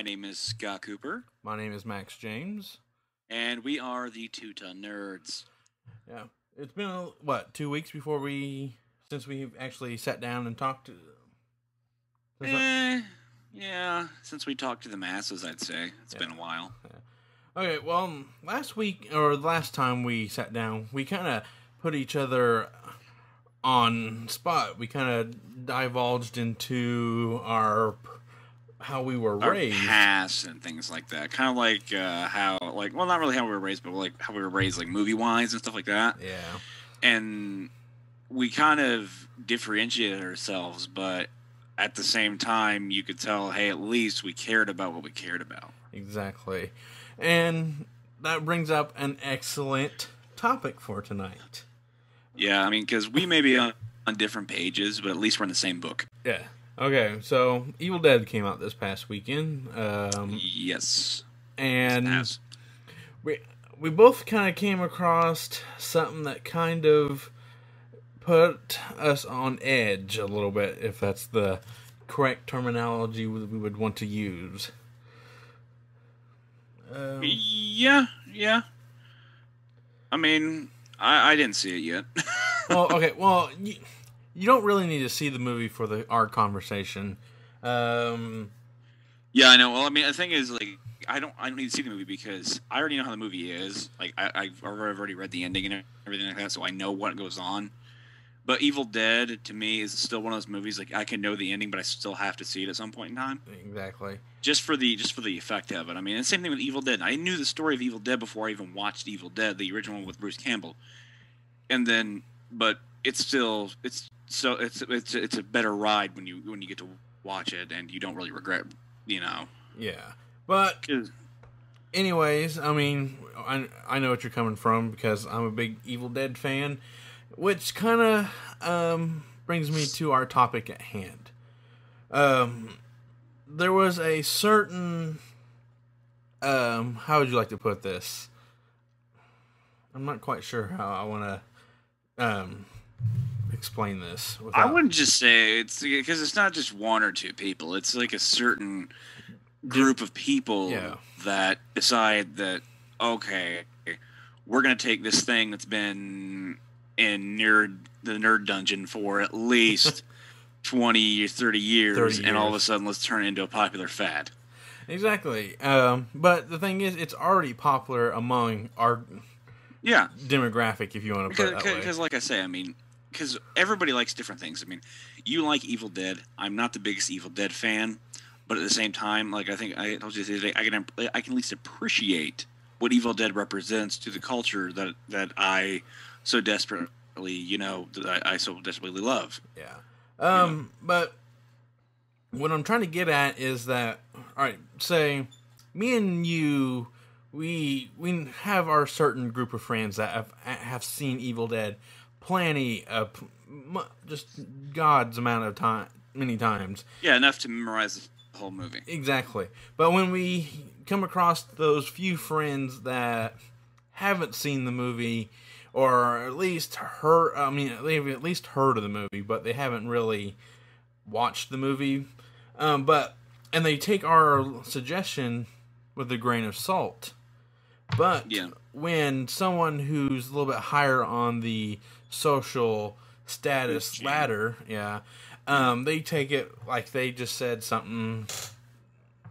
My name is Scott Cooper, My name is Max James. and we are the Two Ton Nerds. Yeah, it's been 2 weeks since we actually sat down and talked to. Yeah, since we talked to the masses, I'd say. It's been a while. Okay, well, last week, or the last time we sat down, we kind of put each other on spot. We kind of divulged into how we were Our raised. past and things like that. Kind of like not really how we were raised, but like how we were raised, like movie-wise and stuff like that. Yeah. And we kind of differentiated ourselves, but at the same time, you could tell, hey, at least we cared about what we cared about. Exactly. And that brings up an excellent topic for tonight. Yeah, I mean, because we may be on different pages, but at least we're in the same book. Yeah. Okay, so Evil Dead came out this past weekend. Yes. And we both kind of came across something that kind of put us on edge a little bit, if that's the correct terminology we would want to use. Yeah. I mean, I didn't see it yet. Well, you don't really need to see the movie for our conversation. Yeah, I know. Well, I mean, the thing is, like, I don't need to see the movie because I already know how the movie is. Like, I've already read the ending and everything like that, so I know what goes on. But Evil Dead, to me, is still one of those movies, like, I can know the ending, but I still have to see it at some point in time. Exactly. Just for the effect of it. I mean, and same thing with Evil Dead. I knew the story of Evil Dead before I even watched Evil Dead, the original one with Bruce Campbell. And then, but it's still it's a better ride when you get to watch it and you don't really regret, Yeah, but anyways, I mean, I know what you're coming from because I'm a big Evil Dead fan, which kind of brings me to our topic at hand. There was a certain how would you like to put this? I'm not quite sure how I want to explain this. I wouldn't just say it's because it's not just one or two people. It's like a certain group of people that decide that, okay, we're going to take this thing that's been in the nerd dungeon for at least 20 or 30 years, and all of a sudden let's turn it into a popular fad. Exactly. But the thing is, it's already popular among our demographic, if you want to put it that way. Because, like I say, I mean, because everybody likes different things. I mean, you like Evil Dead. I'm not the biggest Evil Dead fan, but at the same time, like I think I told you today, I can at least appreciate what Evil Dead represents to the culture that I so desperately, that I so desperately love. Yeah. But what I'm trying to get at is that, all right, say me and you, we have our certain group of friends that have seen Evil Dead plenty of, just God's amount of time, many times. Yeah, enough to memorize the whole movie. Exactly. But when we come across those few friends that haven't seen the movie, or at least heard of the movie, but they haven't really watched the movie, and they take our suggestion with a grain of salt. But when someone who's a little bit higher on the social status ladder, they take it like they just said something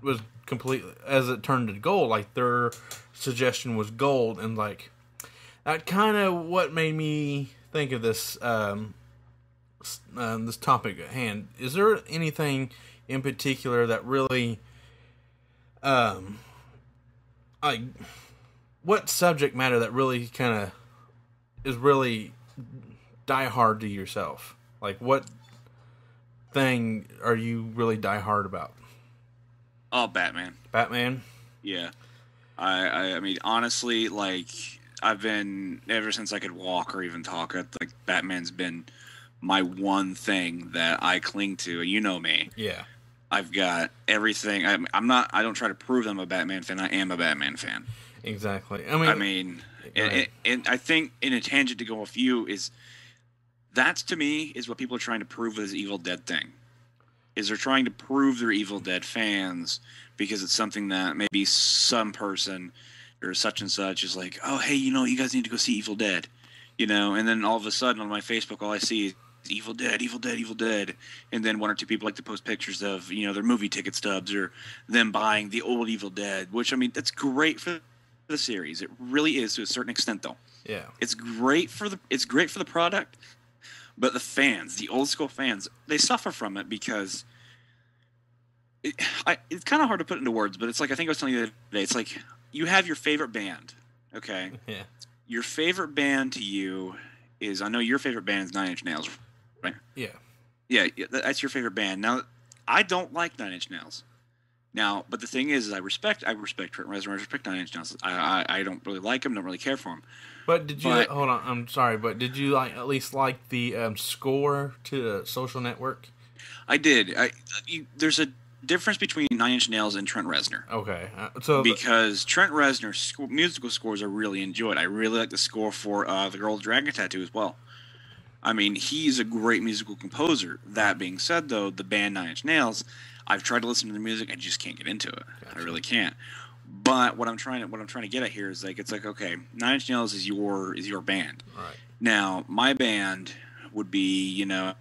was completely, as it turned to gold, like their suggestion was gold, and like that kind of what made me think of this this topic at hand. Is there anything in particular that really like what subject matter that really kind of is really die hard to yourself? Like, what thing are you really die hard about? Oh, Batman. Batman? Yeah. I mean, honestly, like, I've been, ever since I could walk or even talk, like, Batman's been my one thing that I cling to. You know me. Yeah. I've got everything. I don't try to prove I'm a Batman fan. I am a Batman fan. Exactly. And I think, in a tangent to go off you, is that's to me is what people are trying to prove with this Evil Dead thing. is they're trying to prove they're Evil Dead fans because it's something that maybe some person or such and such is like, oh, hey, you guys need to go see Evil Dead, and then all of a sudden on my Facebook, all I see is Evil Dead, Evil Dead, Evil Dead, and then one or two people like to post pictures of, their movie ticket stubs or them buying the old Evil Dead, which, I mean, that's great for the series. It really is to a certain extent, though. Yeah. It's great for the product, but the fans, the old school fans, they suffer from it because it's kind of hard to put into words, but it's like, I think I was telling you the other day, it's like you have your favorite band, okay? Yeah. Your favorite band to you is, I know your favorite band is Nine Inch Nails, right? Yeah. Yeah, that's your favorite band. Now, I don't like Nine Inch Nails. Now, but the thing is I respect Trent Reznor, I respect Nine Inch Nails. I don't really like them, don't really care for them. But did you hold on? I'm sorry, but did you at least like the score to Social Network? I did. There's a difference between Nine Inch Nails and Trent Reznor. Okay, because Trent Reznor's musical scores I really enjoyed. I really like the score for The Girl with the Dragon Tattoo as well. I mean, he's a great musical composer. That being said, though, the band Nine Inch Nails, I've tried to listen to the music, I just can't get into it. Gotcha. I really can't. But what I'm trying to get at here is it's like, okay, Nine Inch Nails is your band. Right. Now, my band would be, I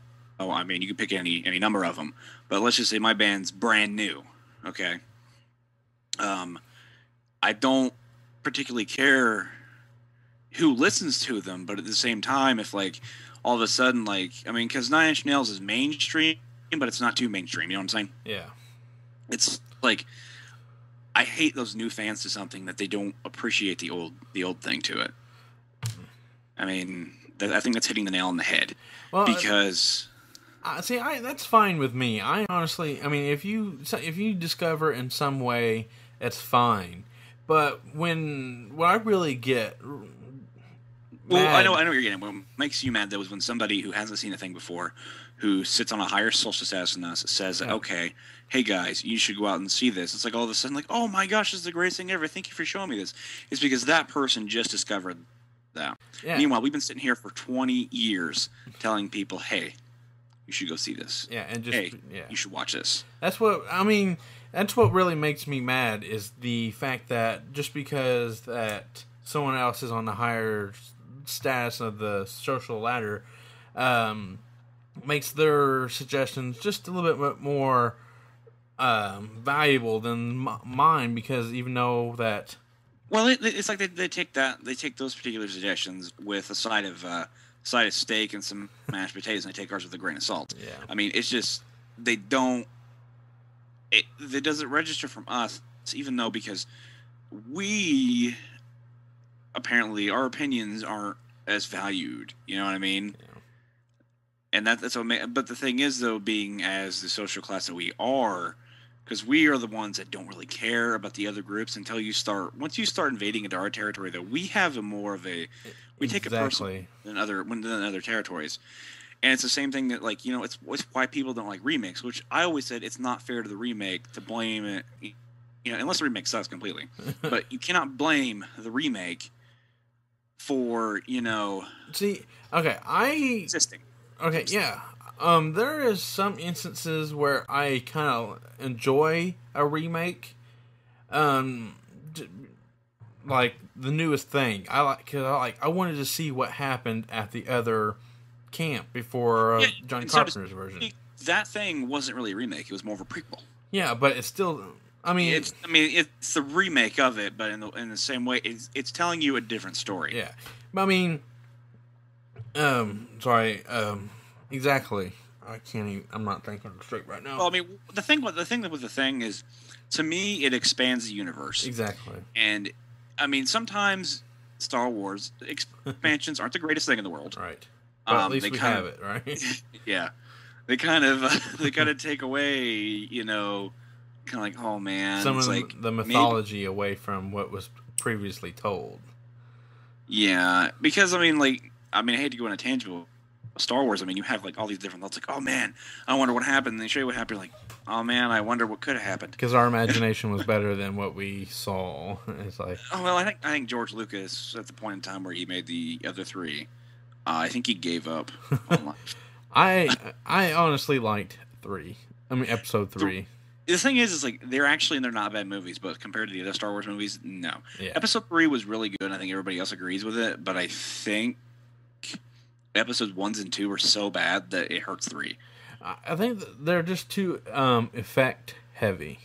mean, you can pick any number of them, but let's just say my band's brand new. Okay. I don't particularly care who listens to them, but at the same time, if all of a sudden, because Nine Inch Nails is mainstream, but it's not too mainstream. You know what I'm saying? Yeah. It's like, I hate those new fans to something that they don't appreciate the old thing to it. I mean, I think that's hitting the nail on the head. Well, because that's fine with me. I honestly, I mean, if you discover in some way, that's fine. But what I really get. Well, I know what you're getting. What makes you mad, though, is when somebody who hasn't seen a thing before, who sits on a higher social status than us, says, okay, hey, guys, you should go out and see this. It's like all of a sudden, oh, my gosh, this is the greatest thing ever. Thank you for showing me this. It's because that person just discovered that. Yeah. Meanwhile, we've been sitting here for 20 years telling people, hey, you should go see this. Yeah, and you should watch this. That's what really makes me mad is the fact that just because that someone else is on the higher status of the social ladder makes their suggestions just a little bit more valuable than mine, because even though that, well, it's like they take those particular suggestions with a side of steak and some mashed potatoes, and they take ours with a grain of salt. Yeah. I mean, it's just it doesn't register from us, even though, because we apparently our opinions aren't as valued. You know what I mean? Yeah. And that's what. But the thing is, though, being as the social class that we are, because we are the ones that don't really care about the other groups until once you start invading into our territory, though, we have we take it personally than other territories. And it's the same thing that, it's why people don't like remakes, which I always said it's not fair to the remake to blame it, unless the remake sucks completely. But you cannot blame the remake for, See, okay, existing. Okay, yeah. There is some instances where I kind of enjoy a remake. Like the newest thing. I wanted to see what happened at the other camp before John Carpenter's version. That thing wasn't really a remake; it was more of a prequel. Yeah, but it's still. It's the remake of it, but in the same way, it's telling you a different story. Yeah, but I mean, exactly. I can't even. I'm not thinking straight right now. Well, I mean, the thing with the thing is, to me, it expands the universe. Exactly. And I mean, sometimes Star Wars expansions aren't the greatest thing in the world. Right. But at least we have it, right? Yeah. They kind of take away, kind of like, oh man, some of the mythology away from what was previously told. Yeah, because I hate to go on a tangent. Star Wars, you have all these different thoughts, like, oh man, I wonder what happened. And they show you what happened, like, oh man, I wonder what could have happened. Because our imagination was better than what we saw. It's like, oh well, I think George Lucas, at the point in time where he made the other three, I think he gave up on life. I honestly liked 3. I mean, Episode 3. The thing is like they're not bad movies, but compared to the other Star Wars movies, no. Yeah. Episode 3 was really good. I think everybody else agrees with it, but I think Episodes 1 and 2 were so bad that it hurts 3. I think they're just too effect heavy.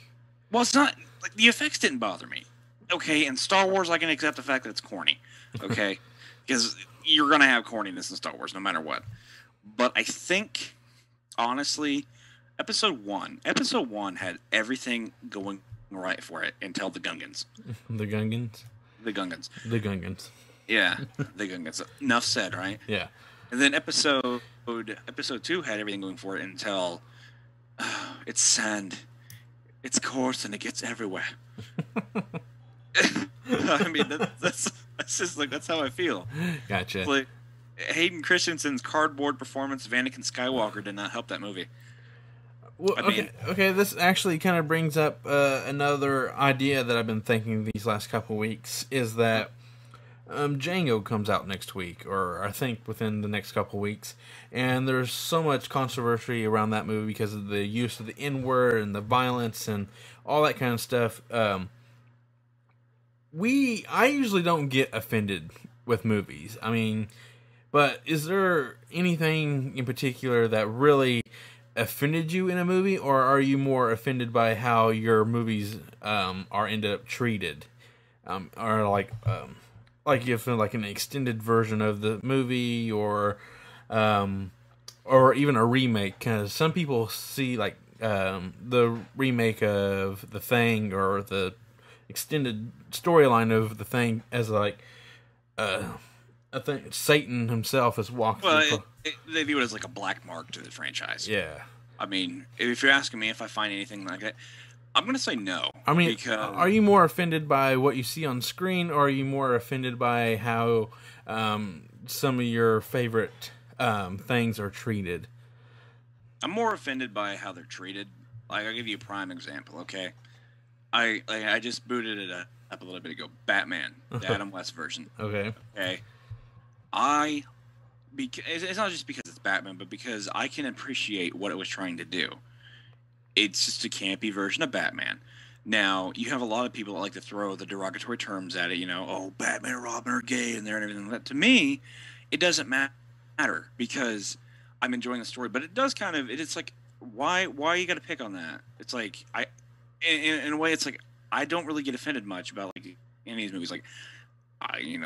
Well, it's not like the effects didn't bother me. Okay, in Star Wars, I can accept the fact that it's corny. Okay, because you're gonna have corniness in Star Wars no matter what. But I think, honestly, Episode 1 had everything going right for it until the Gungans. The Gungans? The Gungans. The Gungans. Yeah, the Gungans. Enough said, right? Yeah. And then Episode 2 had everything going for it until it's sand. It's coarse and it gets everywhere. I mean, that's just like, that's how I feel. Gotcha. Like, Hayden Christensen's cardboard performance of Anakin Skywalker did not help that movie. Well, okay. This actually kind of brings up another idea that I've been thinking these last couple weeks, is that Django comes out next week, or I think within the next couple weeks, and there's so much controversy around that movie because of the use of the N-word and the violence and all that kind of stuff. I usually don't get offended with movies. I mean, but is there anything in particular that really offended you in a movie, or are you more offended by how your movies are ended up treated, or like if like an extended version of the movie, or even a remake? Because some people see like the remake of The Thing or the extended storyline of The Thing as like I think Satan himself has walked through. They view it as like a black mark to the franchise. Yeah. I mean, if you're asking me if I find anything like that, I'm going to say no. I mean, are you more offended by what you see on screen, or are you more offended by how some of your favorite things are treated? I'm more offended by how they're treated. Like, I'll give you a prime example, okay? I just booted it up a little bit ago. Batman, the Adam West version. Okay. It's not just because it's Batman, but because I can appreciate what it was trying to do. It's just a campy version of Batman. Now, you have a lot of people that like to throw the derogatory terms at it, oh, Batman and Robin are gay and everything like that. To me, it doesn't matter because I'm enjoying the story. But it does it's like, why you got to pick on that? It's like, in a way, it's like, I don't really get offended much about like any of these movies. Like,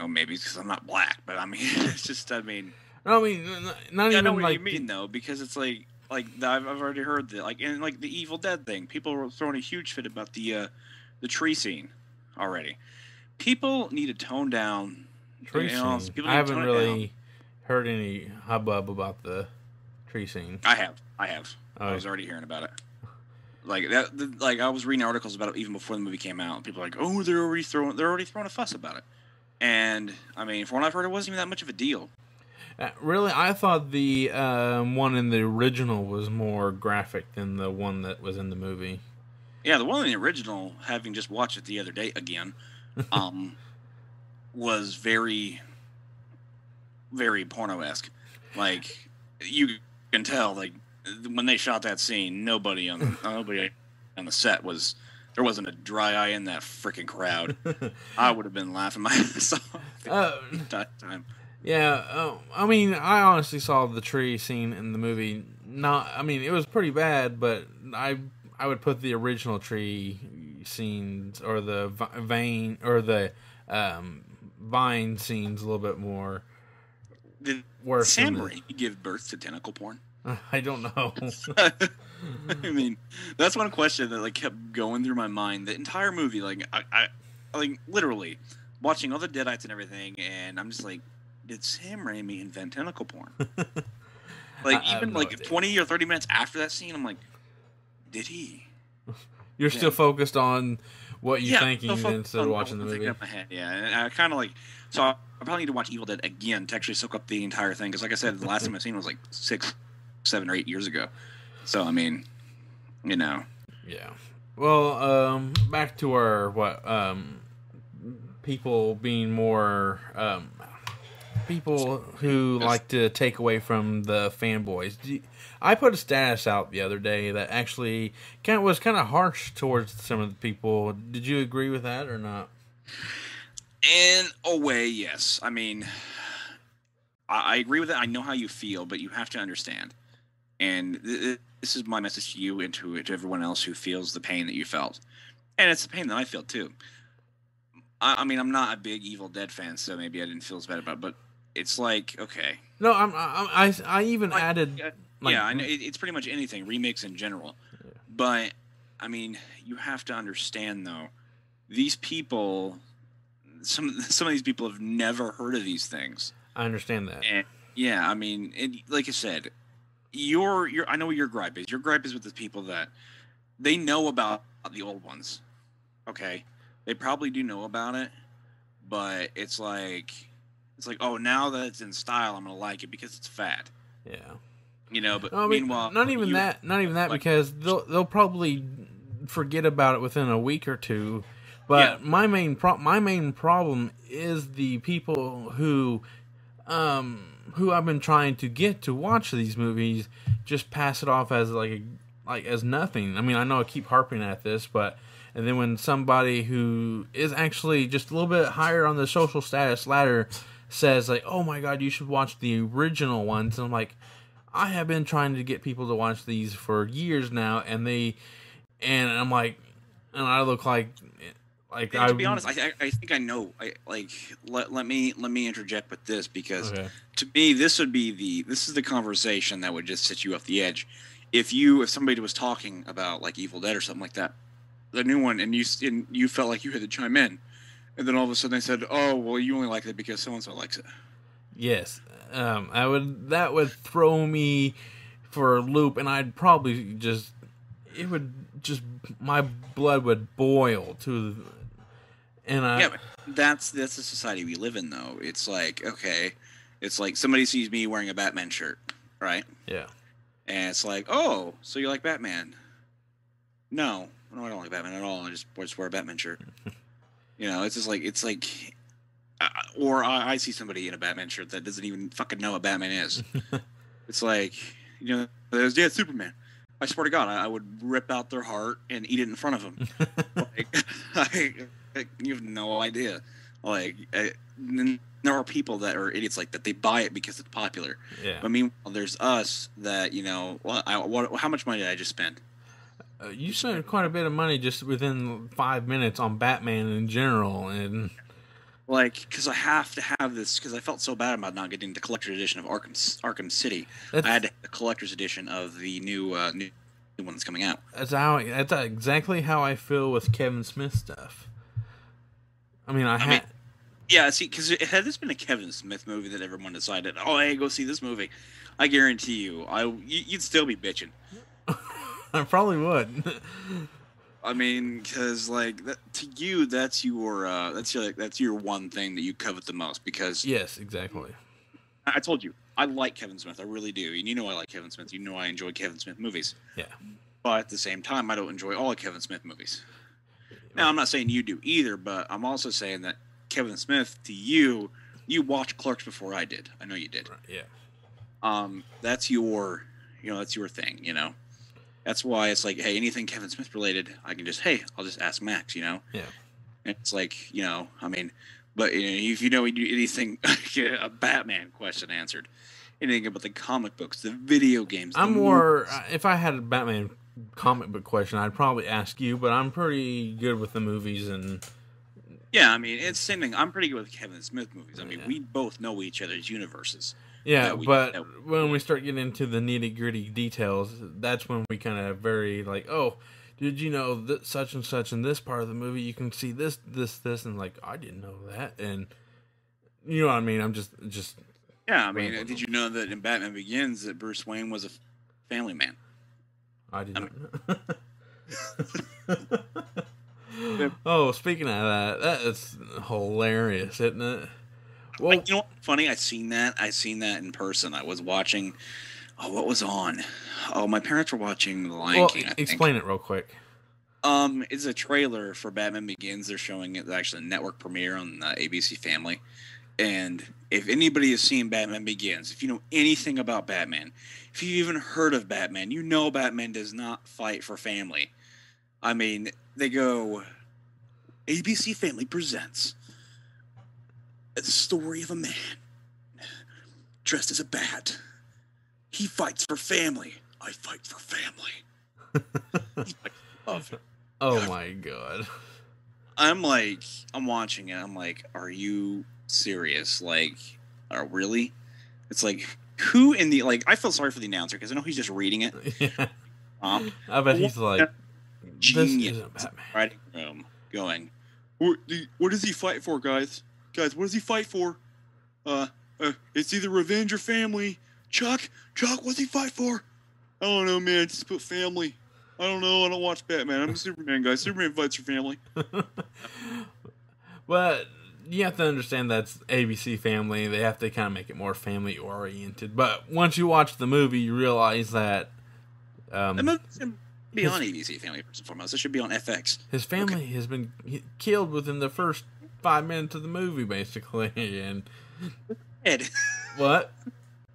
maybe it's because I'm not black, but I mean, it's just, not even. I know what like you mean though, because it's like I've already heard that, like in like the Evil Dead thing, people were throwing a huge fit about the tree scene already. People need to tone down tree scene. I haven't really heard any hubbub about the tree scene. I have. I was already hearing about it. Like that, like I was reading articles about it even before the movie came out. And people were like, "Oh, they're already throwing a fuss about it." And I mean, from what I've heard, it wasn't even that much of a deal. Really, I thought the one in the original was more graphic than the one that was in the movie. Yeah, the one in the original, having just watched it the other day again, was very, very porno-esque. Like, you can tell, like, when they shot that scene, nobody on the set was. There wasn't a dry eye in that freaking crowd. I would have been laughing my ass off that time. Yeah, I mean, I honestly saw the tree scene in the movie. It was pretty bad, but I would put the original tree scenes or the vine scenes a little bit more. Did worse. Sam Raimi give birth to tentacle porn? I don't know. I mean, that's one question that like kept going through my mind. The entire movie, like I like literally watching all the Deadites and everything, and I'm just like, did Sam Raimi invent tentacle porn? Like even like idea. 20 or 30 minutes after that scene, I'm like, did he? You're still focused on what you're thinking instead of watching the movie. In my head, yeah, and I kind of like so. I probably need to watch Evil Dead again to actually soak up the entire thing because, like I said, the last time I seen it was like 6, 7, or 8 years ago. So I mean, Yeah. Well, back to our people being more people who like to take away from the fanboys. I put a status out the other day that actually was kind of harsh towards some of the people. Did you agree with that or not? In a way, yes. I mean, I agree with it. I know how you feel, but you have to understand. And this is my message to you and to everyone else who feels the pain that you felt. And it's the pain that I felt too. I mean, I'm not a big Evil Dead fan, so maybe I didn't feel as bad about it, but it's like, okay. No, I even added... yeah, I know, it's pretty much anything, remakes in general. Yeah. But, I mean, you have to understand, though, these people... Some of these people have never heard of these things. I understand that. And, yeah, I mean, like I said, I know what your gripe is. Your gripe is with the people that they know about the old ones. Okay, they probably do know about it, but it's like, oh, now that it's in style, I'm gonna like it because it's fad. Yeah, you know. But meanwhile, not even that, like, because they'll probably forget about it within a week or two. But yeah. my main problem is the people who I've been trying to get to watch these movies just pass it off as as nothing. I mean, I know I keep harping at this, and then when somebody who is actually just a little bit higher on the social status ladder says like, "Oh my God, you should watch the original ones," and I'm like, I have been trying to get people to watch these for years now, and I'm like, and I look like. Like, to be honest, I think I know. Let me interject with this because to me this is the conversation that would just set you off the edge. If somebody was talking about like Evil Dead or something like that, the new one, and you felt like you had to chime in, and then all of a sudden they said, "Oh, well, you only like it because so and so likes it." Yes, that would throw me for a loop, and I'd probably my blood would boil to. Yeah, but that's the society we live in, though. It's like, okay, it's like somebody sees me wearing a Batman shirt, right? Yeah. And it's like, oh, so you like Batman? No, I don't like Batman at all. I just wear a Batman shirt. You know, it's just like, or I see somebody in a Batman shirt that doesn't even fucking know what Batman is. It's like, you know, there's Superman. I swear to God, I would rip out their heart and eat it in front of them. You have no idea. Like, there are people that are idiots like that. They buy it because it's popular. Yeah. But meanwhile, there's us that, you know, how much money did I just spend? You spent quite a bit of money just within 5 minutes on Batman in general, and like, because I have to have this because I felt so bad about not getting the collector's edition of Arkham City. I had to have the collector's edition of the new one that's coming out. That's exactly how I feel with Kevin Smith stuff. I mean, yeah, see, because had this been a Kevin Smith movie that everyone decided, oh, hey, go see this movie, I guarantee you'd still be bitching. I probably would. I mean, because like to you, that's your one thing that you covet the most. Because yes, exactly. I told you I like Kevin Smith, I really do, and you know I like Kevin Smith. You know I enjoy Kevin Smith movies. Yeah. But at the same time, I don't enjoy all of Kevin Smith movies. Now, I'm not saying you do either, but I'm also saying that Kevin Smith, to you watched Clerks before I did. I know you did. Right, yeah. That's your thing, you know. That's why it's like, hey, anything Kevin Smith related, I'll just ask Max, you know. Yeah. And it's like, you know, I mean, but you know, if you know anything, a Batman question answered, anything about the comic books, the video games. If I had a Batman comic book question, I'd probably ask you, but I'm pretty good with the movies and. Yeah, I mean, it's the same thing. I'm pretty good with Kevin Smith movies. I mean, we both know each other's universes. Yeah, when we start getting into the nitty-gritty details, that's when we kind of very like, oh, did you know that such and such in this part of the movie, you can see this, and like, I didn't know that, and you know what I mean? I'm just. Yeah, I mean, did you know that in Batman Begins that Bruce Wayne was a family man? I did not. Oh, speaking of that is hilarious, isn't it? Well, you know what's funny? I seen that in person. I was watching. Oh, what was on? Oh, my parents were watching The Lion King. Explain it real quick. It's a trailer for Batman Begins. They're showing it actually network premiere on ABC Family, And if anybody has seen Batman Begins, if you know anything about Batman, if you've even heard of Batman, you know Batman does not fight for family. I mean, they go, ABC Family presents the story of a man dressed as a bat. He fights for family. I fight for family. He fights for love. Oh my God. I'm watching it. I'm like, are you serious? Like, really? It's like, who in the, like, I feel sorry for the announcer because I know he's just reading it. Yeah. I bet he's like, genius this isn't Batman. Writing room going, what does he fight for, guys? Guys, what does he fight for? It's either revenge or family. Chuck, what's he fight for? I don't know, man. Just put family. I don't know. I don't watch Batman. I'm a Superman guy. Superman fights for family. But you have to understand that's ABC Family. They have to kind of make it more family oriented. But once you watch the movie, you realize that the movie should be on ABC Family first and foremost. It should be on FX. His family has been killed within the first 5 minutes of the movie, basically. And dead. What?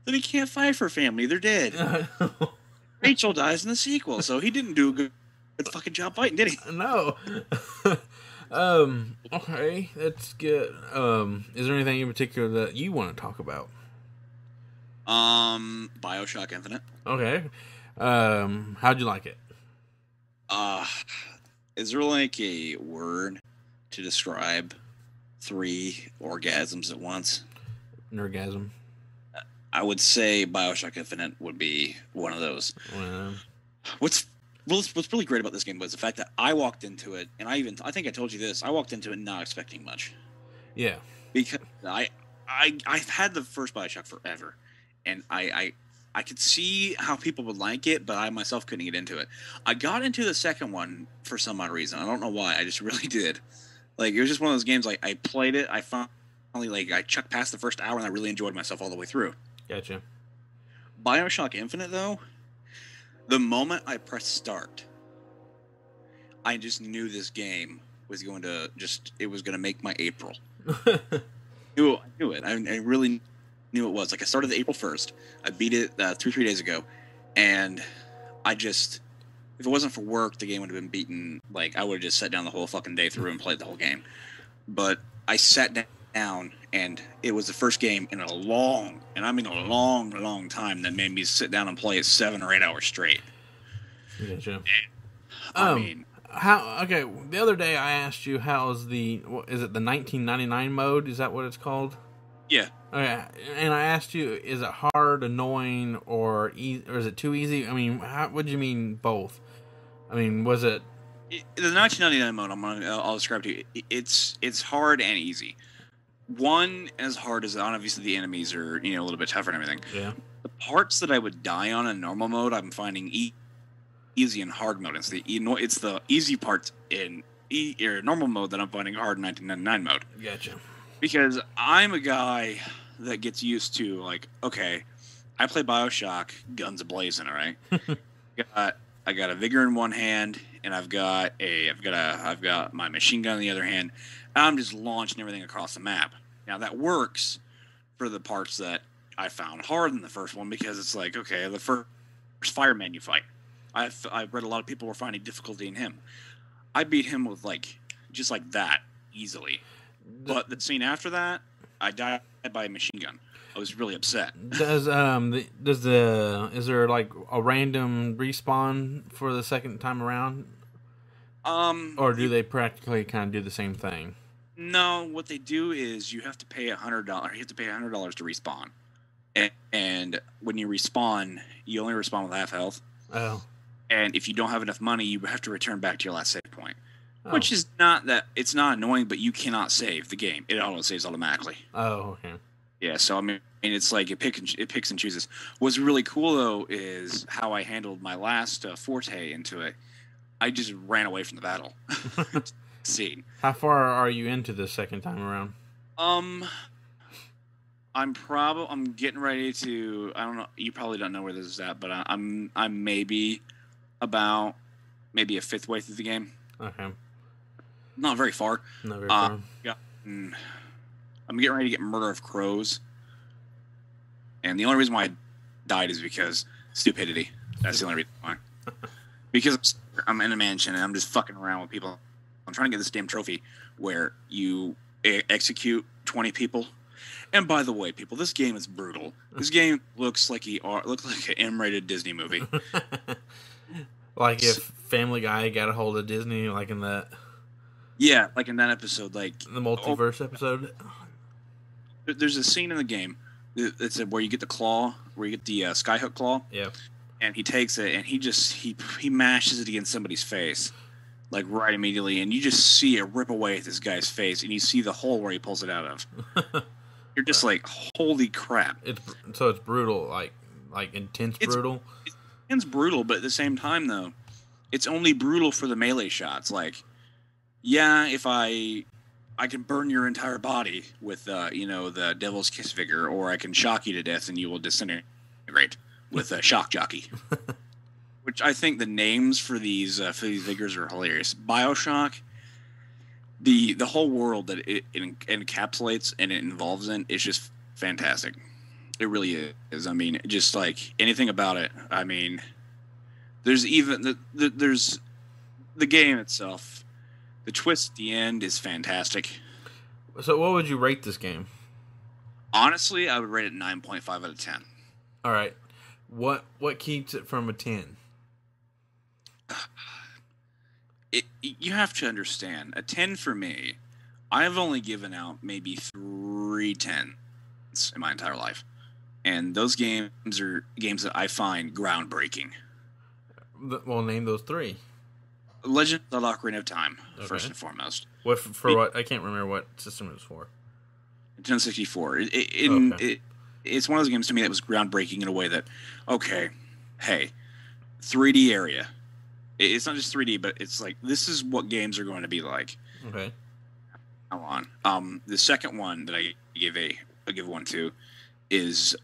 Then he can't fight for family. They're dead. Rachel dies in the sequel, so he didn't do a good fucking job fighting, did he? No. Okay, that's good. Is there anything in particular that you want to talk about? BioShock Infinite. Okay. How'd you like it? Is there like a word to describe 3 orgasms at once? Nergasm. I would say BioShock Infinite would be one of those. What's really great about this game was the fact that I walked into it, and I think I told you this. I walked into it not expecting much. Yeah. Because I've had the first BioShock forever, and I could see how people would like it, but I myself couldn't get into it. I got into the second one for some odd reason. I don't know why. I just really did. Like, it was just one of those games. Like, I played it. I finally I chucked past the first hour, and I really enjoyed myself all the way through. Gotcha. BioShock Infinite, though, the moment I pressed start, I just knew this game was going to make my April. I knew it. I really knew it was. Like, I started the April 1st. I beat it 3 days ago. And if it wasn't for work, the game would have been beaten. Like, I would have just sat down the whole fucking day through and played the whole game. But I sat down, and it was the first game in a long time that made me sit down and play it 7 or 8 hours straight. Gotcha. I mean, okay, the other day I asked you is it the 1999 mode? Is that what it's called? Yeah. Okay, and I asked you, is it hard, annoying, or is it too easy? I mean, what do you mean both? I mean, was it the 1999 mode? I'll describe to you. It's hard and easy. One, as hard as obviously the enemies are, a little bit tougher and everything. Yeah. The parts that I would die on in normal mode, I'm finding easy in hard mode. It's the easy parts in normal mode that I'm finding hard in 1999 mode. Gotcha. Because I'm a guy that gets used to, like, okay, I play BioShock, guns a-blazing, all right? I got a vigor in one hand, and I've got my machine gun in the other hand. I'm just launching everything across the map. Now, that works for the parts that I found hard in the first one, because it's like, okay, the first fireman you fight, I've read a lot of people were finding difficulty in him. I beat him with, just like that, easily. But the scene after that, I died by a machine gun. I was really upset. Is there like a random respawn for the second time around? Or do they practically kind of do the same thing? No, what they do is you have to pay $100. You have to pay $100 to respawn, and when you respawn, you only respawn with half health. Oh. And if you don't have enough money, you have to return back to your last save point. Which is not that it's not annoying, but you cannot save the game. It auto saves automatically. Oh, okay. Yeah, so I mean, it's like it picks and chooses. What's really cool though is how I handled my last forte into it. I just ran away from the battle scene. How far are you into the second time around? I'm getting ready to. I don't know. You probably don't know where this is at, but I'm maybe about a fifth way through the game. Okay. Not very far. Not very far. Yeah. I'm getting ready to get Murder of Crows. And the only reason why I died is because stupidity. That's the only reason why. Because I'm in a mansion and I'm just fucking around with people. I'm trying to get this damn trophy where you execute 20 people. And by the way, people, this game is brutal. This game looks like an M-rated Disney movie. Like if Family Guy got a hold of Disney, like in that. Yeah, like in that episode, like the multiverse episode. There's a scene in the game. It's where you get the claw, where you get the skyhook claw. Yeah. And he takes it and he mashes it against somebody's face, like right immediately, and you just see it rip away at this guy's face, and you see the hole where he pulls it out of. You're just like, holy crap! It's brutal, like intense brutal. It's brutal, but at the same time, though, it's only brutal for the melee shots. Like, yeah, if I can burn your entire body with the Devil's Kiss vigor, or I can shock you to death and you will disintegrate with a shock jockey. Which I think the names for these vigors are hilarious. BioShock, the whole world that it encapsulates and it involves in is just fantastic. It really is. I mean, just like anything about it. I mean, there's even there's the game itself. The twist at the end is fantastic. So, what would you rate this game? Honestly, I would rate it 9.5 out of 10. All right, what keeps it from a 10? You have to understand, a 10 for me, I've only given out maybe 3 10s in my entire life. And those games are games that I find groundbreaking. Well, name those 3. Legend of Zelda: Ocarina of Time, first and foremost. What for? What? I can't remember what system it was for. Nintendo 64. It's one of those games to me that was groundbreaking in a way that, okay, hey, 3D area. It's not just 3D, but it's like, this is what games are going to be like. Okay. Now on. The second one that I give one to is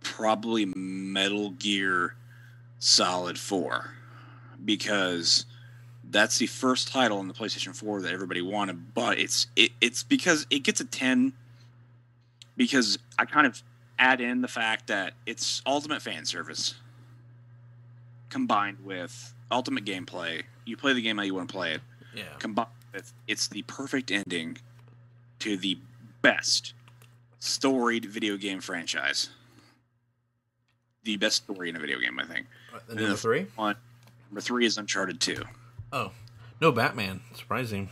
probably Metal Gear Solid 4, because that's the first title on the PlayStation 4 that everybody wanted, but it's because it gets a 10 because I kind of add in the fact that it's ultimate fan service combined with ultimate gameplay. You play the game how you want to play it. Yeah. Combined with, it's the perfect ending to the best storied video game franchise. The best story in a video game, I think. Number 3? Number 3 is Uncharted 2. Oh. No Batman. Surprising.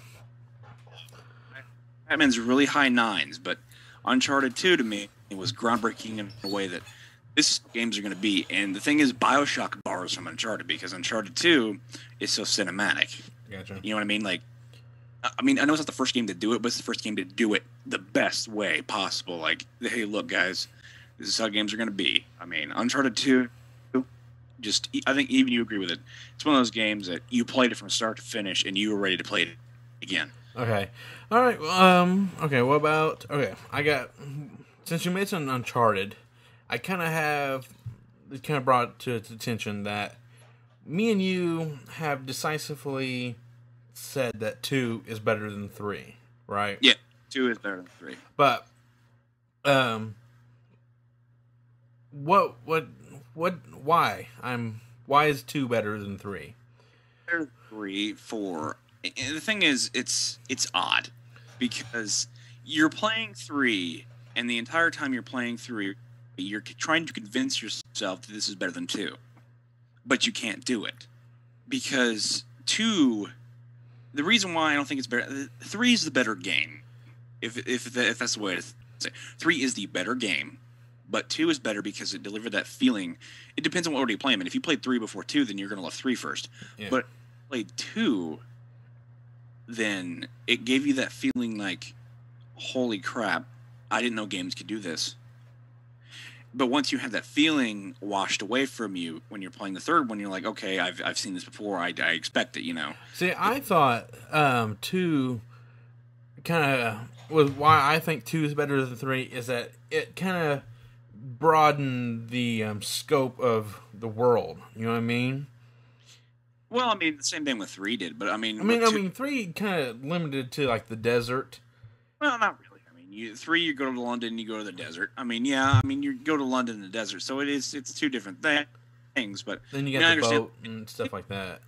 Batman's really high 9s, but Uncharted 2 to me was groundbreaking in a way that this games are going to be. And the thing is, BioShock borrows from Uncharted because Uncharted 2 is so cinematic. Gotcha. You know what I mean? Like, I mean, I know it's not the first game to do it, but it's the first game to do it the best way possible. Like, hey, look, guys, this is how games are going to be. I mean, Uncharted 2, I think even you agree with it. It's one of those games that you played it from start to finish, and you were ready to play it again. Okay. All right. Okay. What about? Okay. Since you mentioned Uncharted, I kind of brought to its attention that me and you have decisively said that 2 is better than 3, right? Yeah, 2 is better than 3. But, why is 2 better than 3? Better than 3, 4. And the thing is, it's odd because you're playing 3, and the entire time you're playing 3, you're trying to convince yourself that this is better than 2, but you can't do it because 2. The reason why I don't think it's better, 3 is the better game. If that's the way to say it. 3 is the better game, but 2 is better because it delivered that feeling. It depends on what order you play them in. If you played 3 before 2, then you're going to love 3 first. Yeah. But if you played 2, then it gave you that feeling like, holy crap, I didn't know games could do this. But once you have that feeling washed away from you when you're playing the third one, you're like, okay, I've seen this before. I expect it, you know. See, I thought 2 kind of was why I think 2 is better than 3 is that it kind of broadened the scope of the world. You know what I mean? Well, I mean, the same thing with 3 did, but I mean, 3 kind of limited to like the desert. Well, not really. I mean, Three, you go to London, you go to the desert. I mean, you go to London and the desert, so it's two different things. But then you got the boat and stuff like that.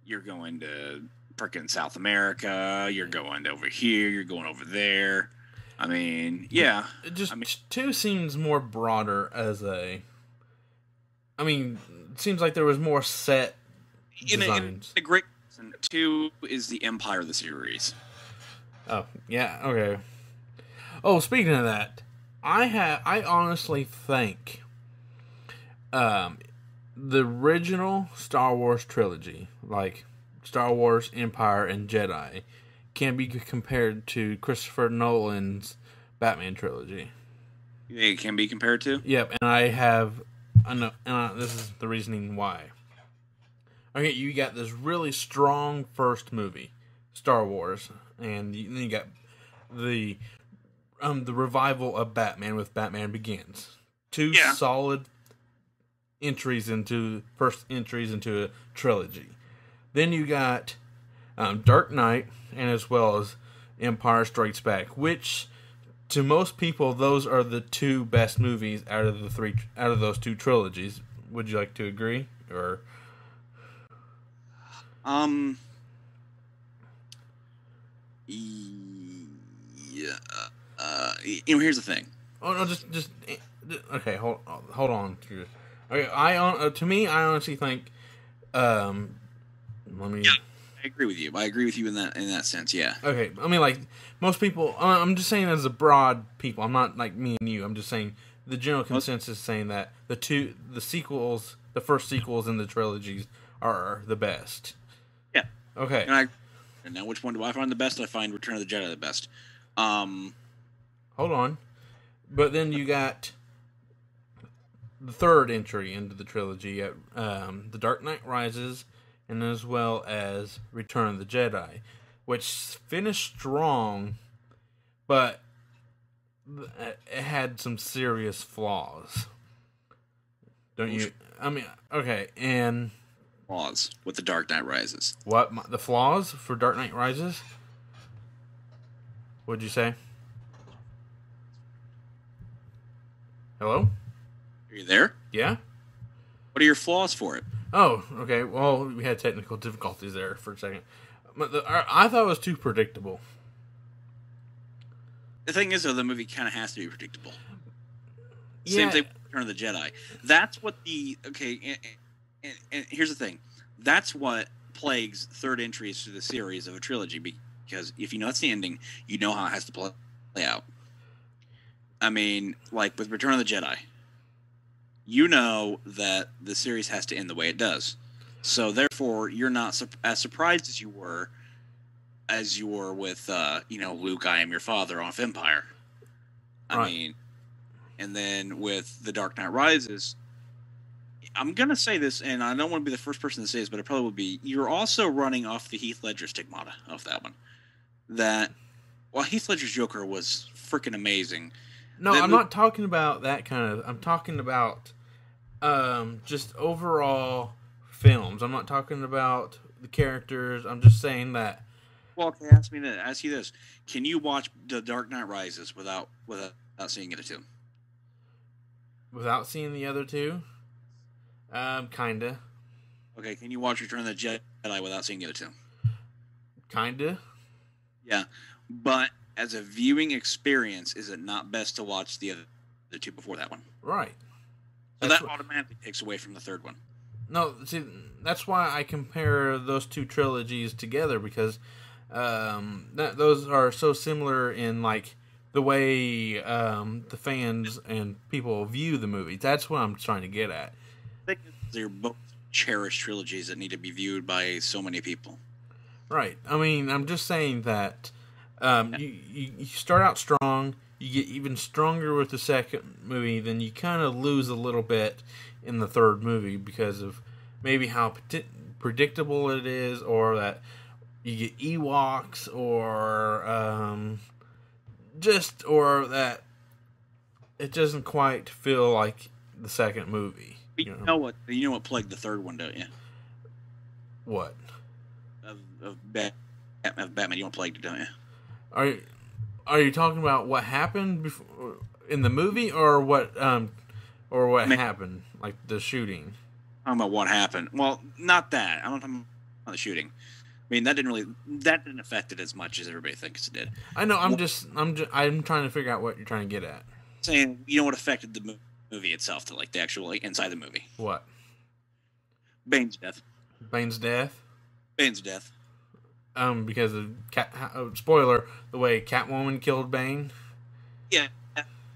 You're going to freaking South America. You're going over here. You're going over there. I mean, yeah. Two seems more broader as a. I mean, it seems like there was more set designs. In a great reason. Two is the Empire of the series. Oh, yeah, okay. Oh, speaking of that, I honestly think the original Star Wars trilogy, like Star Wars, Empire, and Jedi, can be compared to Christopher Nolan's Batman trilogy. It can be compared to? Yep, and this is the reasoning why. Okay, you got this really strong first movie, Star Wars, and then you got the revival of Batman with Batman Begins. Two solid first entries into a trilogy. Then you got Dark Knight, and as well as Empire Strikes Back, which to most people those are the two best movies out of those two trilogies. Would you like to agree, or? Yeah. Here's the thing. Oh no, just okay. Hold on. Okay, to me, I honestly think. Let me. Yeah, I agree with you. I agree with you in that sense. Yeah. Okay, I mean, like most people. I'm just saying as a broad people. I'm not like me and you. I'm just saying the general consensus saying that the first sequels in the trilogies are the best. Yeah. Okay. And now, which one do I find the best? I find Return of the Jedi the best. Hold on. But then you got the third entry into the trilogy at The Dark Knight Rises, and as well as Return of the Jedi, which finished strong, but it had some serious flaws. Don't you? I mean, okay, and... Flaws with The Dark Knight Rises. What? The flaws for Dark Knight Rises? What'd you say? Hello? Are you there? Yeah? What are your flaws for it? Oh, okay. Well, we had technical difficulties there for a second. But I thought it was too predictable. The thing is, though, the movie kind of has to be predictable. Yeah. Same thing with Return of the Jedi. That's what the... Okay, and here's the thing. That's what plagues third entries to the series of a trilogy, because if you know that's the ending, you know how it has to play out. I mean, like with Return of the Jedi, you know that the series has to end the way it does. So therefore, you're not as surprised as you were with, Luke, I am your father off Empire. I mean, and then with The Dark Knight Rises, I'm going to say this, and I don't want to be the first person to say this, but it probably will be, you're also running off the Heath Ledger stigmata of that one. That, while Heath Ledger's Joker was freaking amazing. No, I'm not talking about that kind of... I'm talking about just overall films. I'm not talking about the characters. I'm just saying that... Well, okay, ask you this. Can you watch The Dark Knight Rises without seeing the other two? Without seeing the other two? Kinda. Okay, can you watch Return of the Jedi without seeing the other two? Kinda. Yeah, but as a viewing experience, is it not best to watch the other two before that one? Right. So that automatically takes away from the third one. No, see, that's why I compare those two trilogies together, because those are so similar in, like, the way the fans and people view the movie. That's what I'm trying to get at. I think they're both cherished trilogies that need to be viewed by so many people. Right. I mean, I'm just saying that you start out strong, you get even stronger with the second movie, then you kind of lose a little bit in the third movie because of maybe how predictable it is, or that you get Ewoks, or or that it doesn't quite feel like the second movie. You know what plagued the third one, don't you? What? Of Batman, you know what plagued it, don't you? Are you talking about what happened before, in the movie, or what happened, like the shooting? I don't know what happened. Well, not that. I'm not talking about the shooting. I mean, that didn't affect it as much as everybody thinks it did. I know. I'm trying to figure out what you're trying to get at. Saying, you know what affected the movie itself, to like the actual like inside the movie? What? Bane's death. Bane's death. Bane's death. Because of spoiler, the way Catwoman killed Bane. Yeah,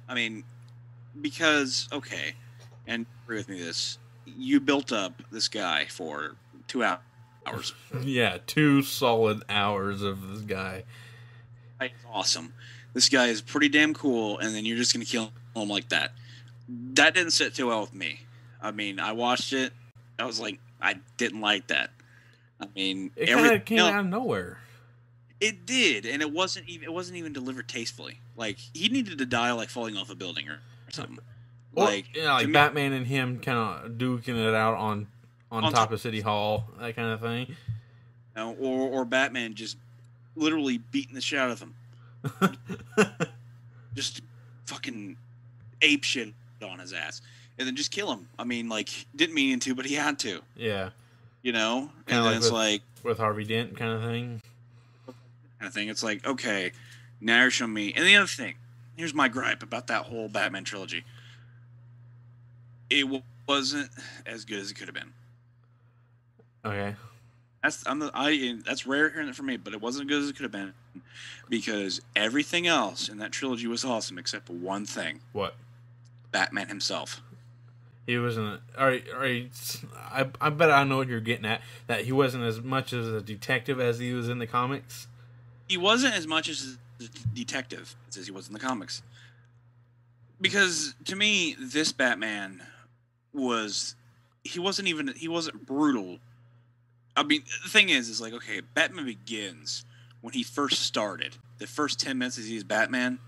I mean, because okay, and agree with me this. You built up this guy for 2 hours. Yeah, 2 solid hours of this guy. It's awesome. This guy is pretty damn cool, and then you're just gonna kill him like that. That didn't sit too well with me. I mean, I watched it. I was like, I didn't like that. I mean, it kind of came out of nowhere. It did, and it wasn't even delivered tastefully. Like, he needed to die like falling off a building or something. Like Batman and him kind of duking it out on top of City Hall, that kind of thing. You know, or Batman just literally beating the shit out of him. Just fucking ape shit on his ass. And then just kill him. I mean, like, didn't mean to, but he had to. Yeah. You know? Kind and of then it's like... With Harvey Dent kind of thing. It's like, okay, now you're showing me... And the other thing, here's my gripe about that whole Batman trilogy. It wasn't as good as it could have been. Okay. That's rare hearing it from me, but it wasn't as good as it could have been. Because everything else in that trilogy was awesome except for one thing. What? Batman himself. He wasn't. I bet I know what you're getting at. That he wasn't as much as a detective as he was in the comics. He wasn't as much as a detective as he was in the comics. Because to me, this Batman he wasn't brutal. I mean, the thing is like, okay, Batman Begins, when he first started, the first 10 minutes as he's Batman,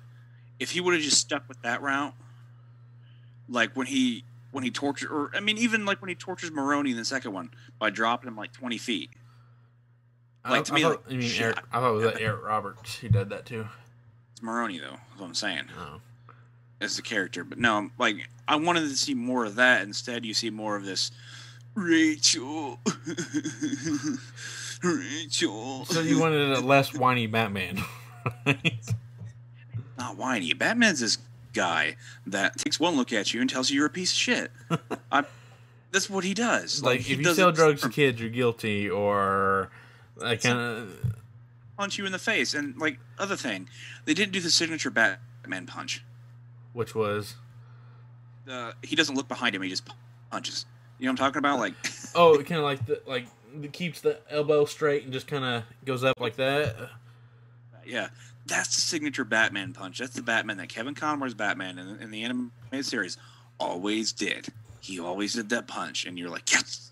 if he would have just stuck with that route, like when he tortured, or I mean, even like when he tortures Maroni in the second one by dropping him like 20 feet. Like I thought it was Eric Roberts who did that too. It's Maroni though. That's what I'm saying. Oh. As the character, but no, like I wanted to see more of that. Instead, you see more of this Rachel. Rachel. So you wanted a less whiny Batman, right? Not whiny. Batman's this guy that takes one look at you and tells you you're a piece of shit. That's what he does. Like if you sell drugs to kids, you're guilty, or I kind of punch you in the face. And like other thing, they didn't do the signature Batman punch, which was he doesn't look behind him; he just punches. You know what I'm talking about? Like oh, kind of like keeps the elbow straight and just kind of goes up like that. Yeah. That's the signature Batman punch. That's the Batman that Kevin Conroy's Batman in the animated series always did. He always did that punch, and you're like, yes!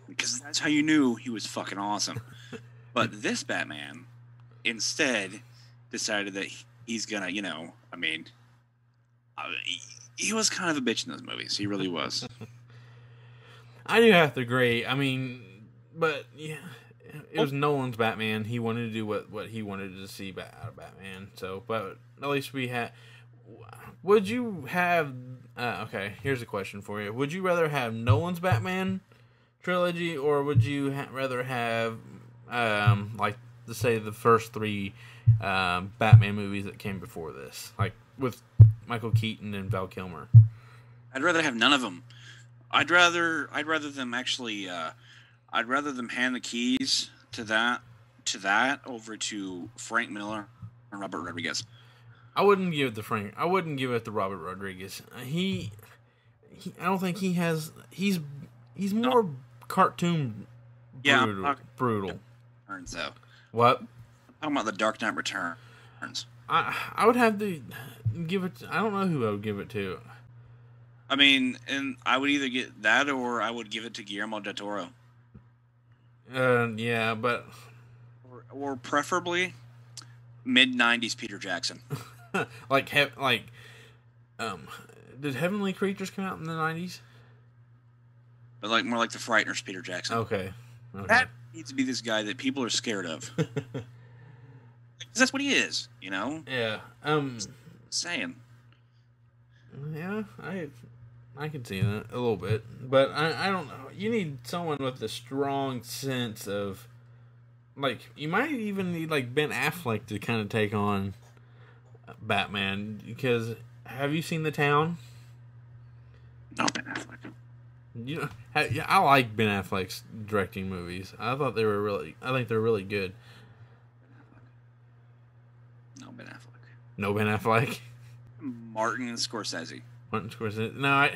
Because that's how you knew he was fucking awesome. But this Batman, instead, decided that he's gonna, you know, I mean, he was kind of a bitch in those movies. He really was. I do have to agree. I mean, but yeah. It was Nolan's Batman. He wanted to do what he wanted to see out of Batman. So, but at least we had. Would you have? Okay, here's a question for you. Would you rather have Nolan's Batman trilogy, or would you rather have, like, let's say the first 3 Batman movies that came before this, like with Michael Keaton and Val Kilmer? I'd rather have none of them. I'd rather them actually. I'd rather them hand the keys to that over to Frank Miller and Robert Rodriguez. I wouldn't give it to Frank. I wouldn't give it to Robert Rodriguez. I don't think he has. He's more cartoon brutal. Returns though. What? I'm talking about the Dark Knight Returns. I would have to give it. I don't know who I would give it to. I mean, and I would either get that or I would give it to Guillermo del Toro. Yeah, but or preferably mid-90s Peter Jackson. Did Heavenly Creatures come out in the 90s? But like more like the Frighteners Peter Jackson. Okay. That needs to be this guy that people are scared of. that's what he is, Yeah. Saying. Yeah, I can see that a little bit, but I don't know. You need someone with a strong sense of, like, you might even need like Ben Affleck to kind of take on Batman, because have you seen The Town? No, Ben Affleck. I like Ben Affleck's directing movies. I think they're really good. No, Ben Affleck. No Ben Affleck. Martin Scorsese. No,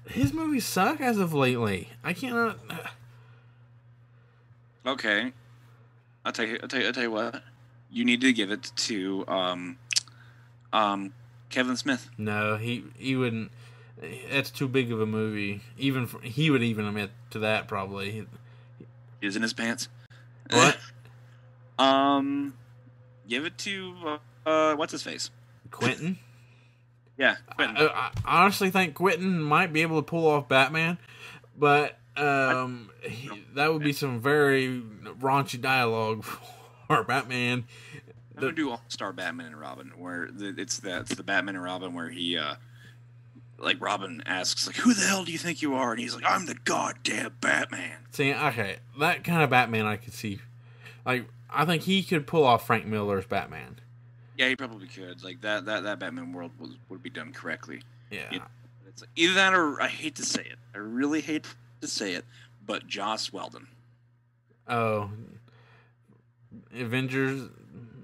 his movies suck as of lately. I cannot. Okay, I'll tell you what. You need to give it to Kevin Smith. No, he wouldn't. That's too big of a movie. He would even admit to that probably. Is in his pants. What? Give it to what's his face? Quentin. Yeah, Quentin. I honestly think Quentin might be able to pull off Batman, but that would be some very raunchy dialogue for Batman. I'm gonna do All-Star Batman and Robin, where it's the Batman and Robin where he like Robin asks like, "Who the hell do you think you are?" And he's like, "I'm the goddamn Batman." See, okay, that kind of Batman I could see. Like, I think he could pull off Frank Miller's Batman. Yeah, he probably could. Like that Batman world would be done correctly. Yeah. It's like, either that or I hate to say it. I really hate to say it, but Joss Whedon. Oh, Avengers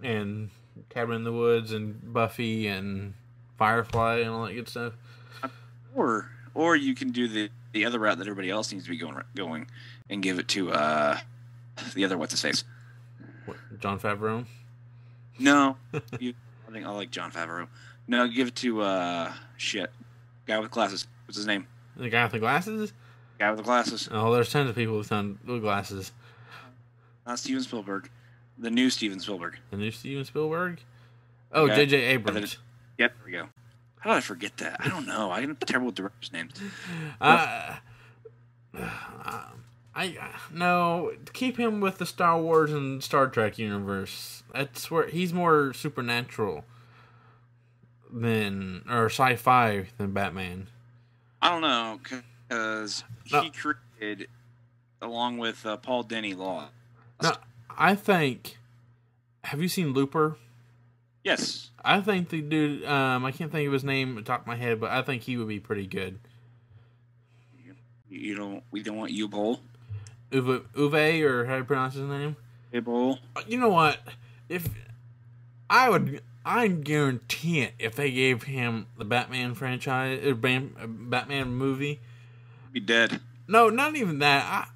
and Cabin in the Woods and Buffy and Firefly and all that good stuff. Or you can do the other route that everybody else seems to be going and give it to the other what's his face. What, Jon Favreau? No, I think I like Jon Favreau. No, give it to guy with glasses. What's his name? The guy with the glasses? Guy with the glasses. Oh, there's tons of people with glasses. Not Steven Spielberg. The new Steven Spielberg. The new Steven Spielberg? Oh, okay. J.J. Abrams. Yep, there we go. How did I forget that? I don't know. I'm terrible with directors' names. No, keep him with the Star Wars and Star Trek universe. That's where he's more supernatural or sci-fi than Batman. I don't know, because he created, along with Paul Dini Law. No, I think. Have you seen Looper? Yes. I think the dude. I can't think of his name at the top of my head, but I think he would be pretty good. We don't want Uwe or how do you pronounce his name? Uwe. You know what? If I guarantee it. If they gave him the Batman franchise, Batman movie, be dead. No, not even that.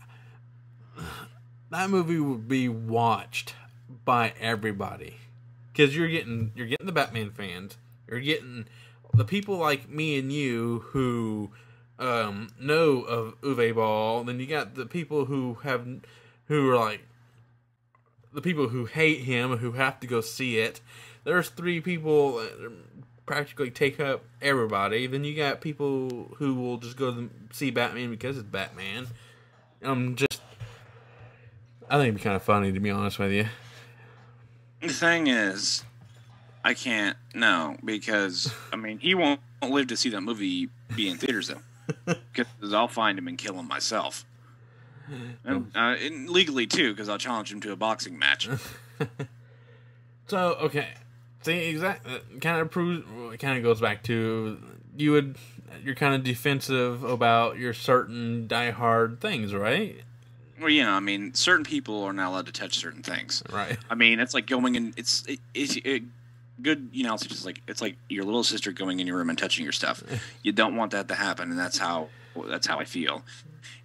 That movie would be watched by everybody, because you're getting the Batman fans. You're getting the people like me and you who know of Uwe Ball. Then you got the people who are like the people who hate him, who have to go see it. There's three people that practically take up everybody. Then you got people who will just go see Batman because it's Batman. I think it'd be kind of funny, to be honest with you. The thing is, I can't, because, he won't live to see that movie be in theaters, though. Because I'll find him and kill him myself. And legally, too, because I'll challenge him to a boxing match. So, okay. See, kind of goes back to, you're kind of defensive about your certain diehard things, right? Well, certain people are not allowed to touch certain things. Right. It's like going in. It's good. It's like your little sister going in your room and touching your stuff. You don't want that to happen, and that's how I feel.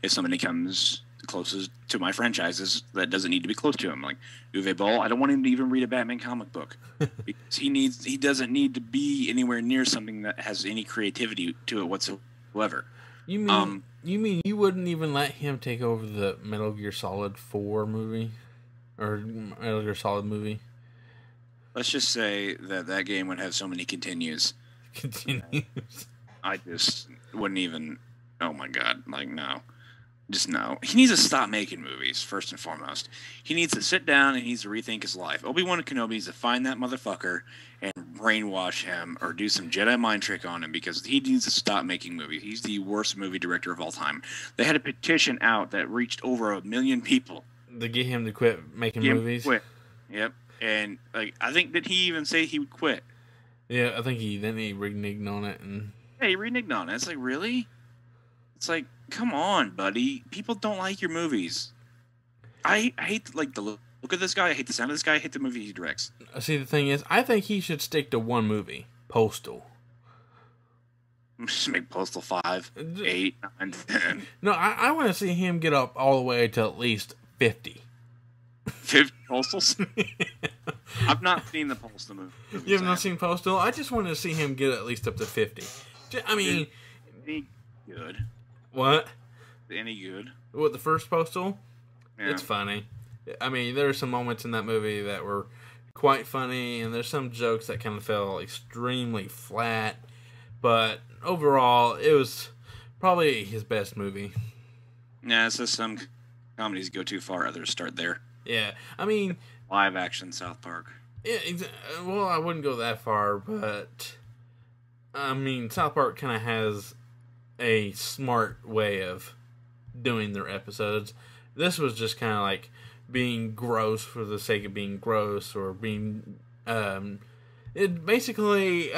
If somebody comes closest to my franchises that doesn't need to be close to him, like Uwe Boll, I don't want him to even read a Batman comic book because he doesn't need to be anywhere near something that has any creativity to it whatsoever. You mean you wouldn't even let him take over the Metal Gear Solid 4 movie? Or Metal Gear Solid movie? Let's just say that game would have so many continues. Continues. I just wouldn't even... Oh my god, no. Just no. He needs to stop making movies, first and foremost. He needs to sit down and he needs to rethink his life. Obi-Wan Kenobi needs to find that motherfucker and brainwash him or do some Jedi mind trick on him because he needs to stop making movies. He's the worst movie director of all time. They had a petition out that reached over 1 million people. To get him to quit making movies? Quit. Yep. And I think, did he even say he would quit? Yeah, I think he reneged on it. Yeah, he reneged on it. It's like, really? It's like, come on, buddy. People don't like your movies. I hate the look of this guy. I hate the sound of this guy. I hate the movie he directs. See, the thing is, I think he should stick to one movie, Postal. Just make Postal 5, 8, 9, 10. No, I want to see him get up all the way to at least 50. 50 Postals? I've not seen the Postal movie. You have not seen Postal? I just wanted to see him get at least up to 50. I mean... Any good? What? Any good? What, the first Postal? Yeah. It's funny. I mean, there are some moments in that movie that were quite funny, and there's some jokes that kind of fell extremely flat. But overall, it was probably his best movie. Yeah, it's just some comedies go too far, others start there. Yeah, I mean... Live action South Park. Yeah, well, I wouldn't go that far, but... I mean, South Park kind of has a smart way of doing their episodes. This was just kind of like being gross for the sake of being gross, or being... it basically...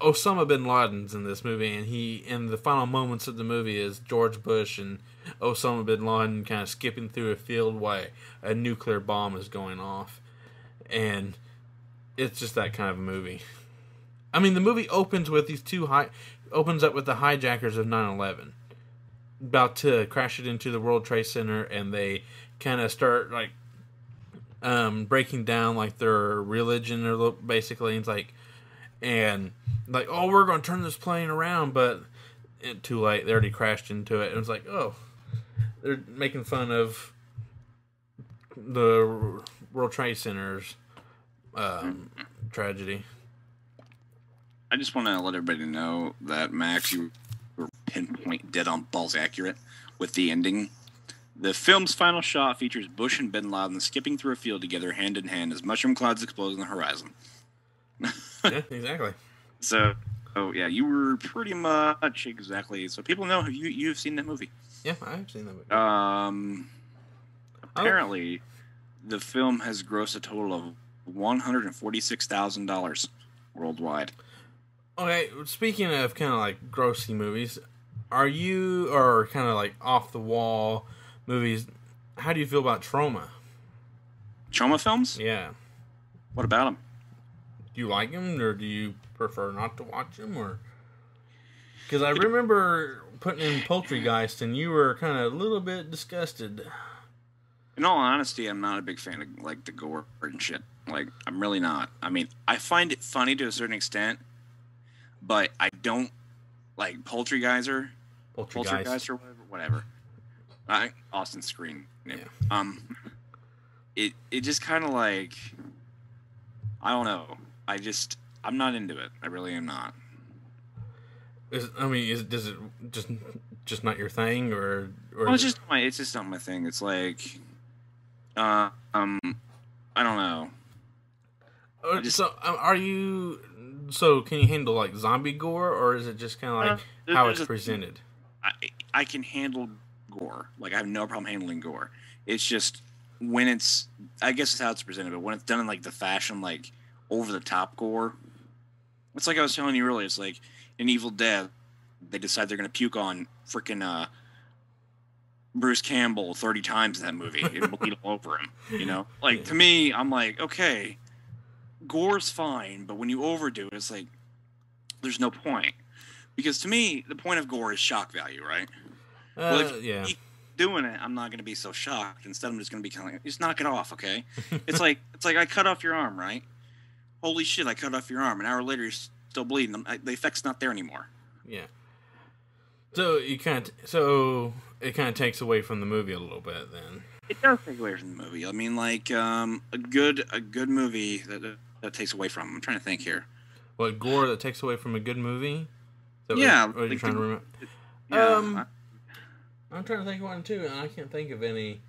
Osama bin Laden's in this movie, and in the final moments of the movie is George Bush and Osama bin Laden kind of skipping through a field while a nuclear bomb is going off. And it's just that kind of a movie. I mean, the movie opens with opens up with the hijackers of 9/11 about to crash it into the World Trade Center, and they kind of start like breaking down like their religion, or basically it's like, and like, oh, we're going to turn this plane around, but too late. They already crashed into it. And it was like, oh, they're making fun of the World Trade Center's tragedy. I just want to let everybody know that, Max, you were pinpoint dead on balls accurate with the ending. The film's final shot features Bush and bin Laden skipping through a field together hand in hand as mushroom clouds explode on the horizon. Yeah, exactly. So, yeah, you were pretty much exactly. So people know you've seen that movie. Yeah, I've seen that movie. Apparently, the film has grossed a total of $146,000 worldwide. Okay, speaking of kind of like grossy movies, or kind of like off the wall movies, how do you feel about Troma? Troma films? Yeah. What about them? Do you like them, or do you prefer not to watch them, or? Because I remember putting in Poultrygeist, and you were kind of a little bit disgusted. In all honesty, I'm not a big fan of like the gore and shit. Like, I'm really not. I mean, I find it funny to a certain extent, but I don't like Poultrygeist or whatever. Austin Screen. Yeah. It just kind of like, I don't know. I'm not into it. I really am not. Does it just not your thing, or well, it's just not my thing. It's like, I don't know. So can you handle like zombie gore, or is it just kind of like how it's presented? I can handle gore. Like, I have no problem handling gore. It's just when it's, I guess it's how it's presented, but when it's done in like the fashion, like over the top gore. It's like I was telling you earlier. It's like in Evil Dead, they decide they're going to puke on freaking Bruce Campbell 30 times in that movie. It'll bleed all over him, you know? Like, yeah. To me, I'm like, okay, gore's fine, but when you overdo it, it's like, there's no point. Because to me, the point of gore is shock value, right? Well, if you keep doing it, I'm not going to be so shocked. Instead, I'm just going to be kind of like, just knock it off, okay? It's like I cut off your arm, right? Holy shit, I cut off your arm. An hour later, you're still bleeding. The effect's not there anymore. Yeah. So it kind of takes away from the movie a little bit, then. It does take away from the movie. I mean, like a good movie that takes away from. I'm trying to think here. What, gore that takes away from a good movie? Yeah. What are you trying to remember? Yeah. I'm trying to think of one too, and I can't think of any.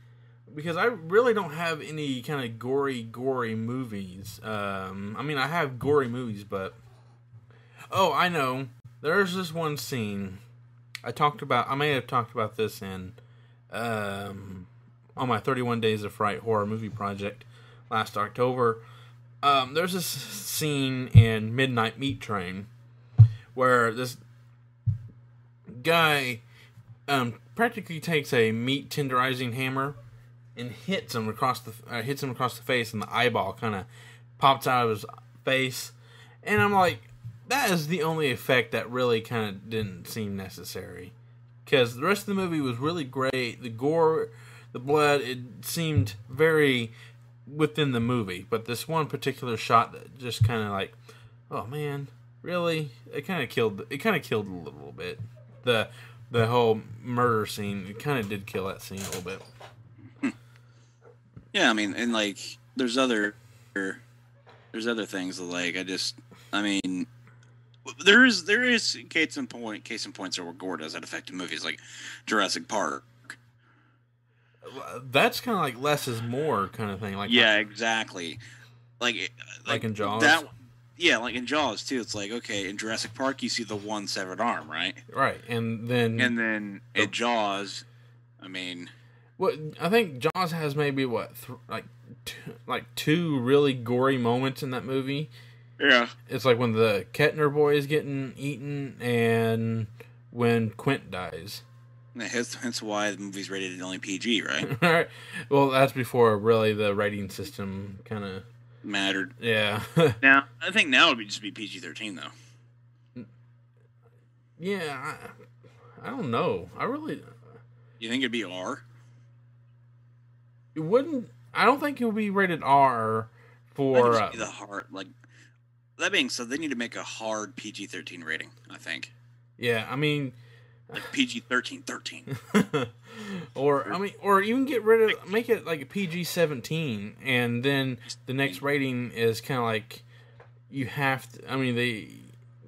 Because I really don't have any kind of gory movies. I mean, I have gory movies, but... Oh, I know. There's this one scene. I may have talked about this in... on my 31 Days of Fright horror movie project last October. There's this scene in Midnight Meat Train where this guy practically takes a meat tenderizing hammer and hits him across the face, and the eyeball kind of pops out of his face. And I'm like, that is the only effect that really kind of didn't seem necessary, because the rest of the movie was really great. The gore, the blood, it seemed very within the movie. But this one particular shot that just kind of like, oh man, really? It kind of killed it a little bit. The whole murder scene, it kind of did kill that scene a little bit. Yeah, I mean, and like, there's other things that, like, I mean, there is case in points where gore does that affect movies, like Jurassic Park. That's kind of like less is more kind of thing. Like, yeah, exactly. Like in Jaws. Yeah, like in Jaws too. It's like, okay, in Jurassic Park you see the one severed arm, right? Right, and then in Jaws, I mean. Well, I think Jaws has maybe two really gory moments in that movie. Yeah, it's like when the Kettner boy is getting eaten, and when Quint dies. Hence why the movie's rated only PG, right? Right. Well, that's before really the rating system kind of mattered. Yeah. Now I think now it would just be PG-13 though. Yeah, I don't know. You think it'd be R? It wouldn't. I don't think it would be rated R for the hard. Like, that being said, they need to make a hard PG-13 rating, I think. Yeah, I mean, like PG-13. or even make it like a PG-17, and then the next rating is kind of like you have to. I mean,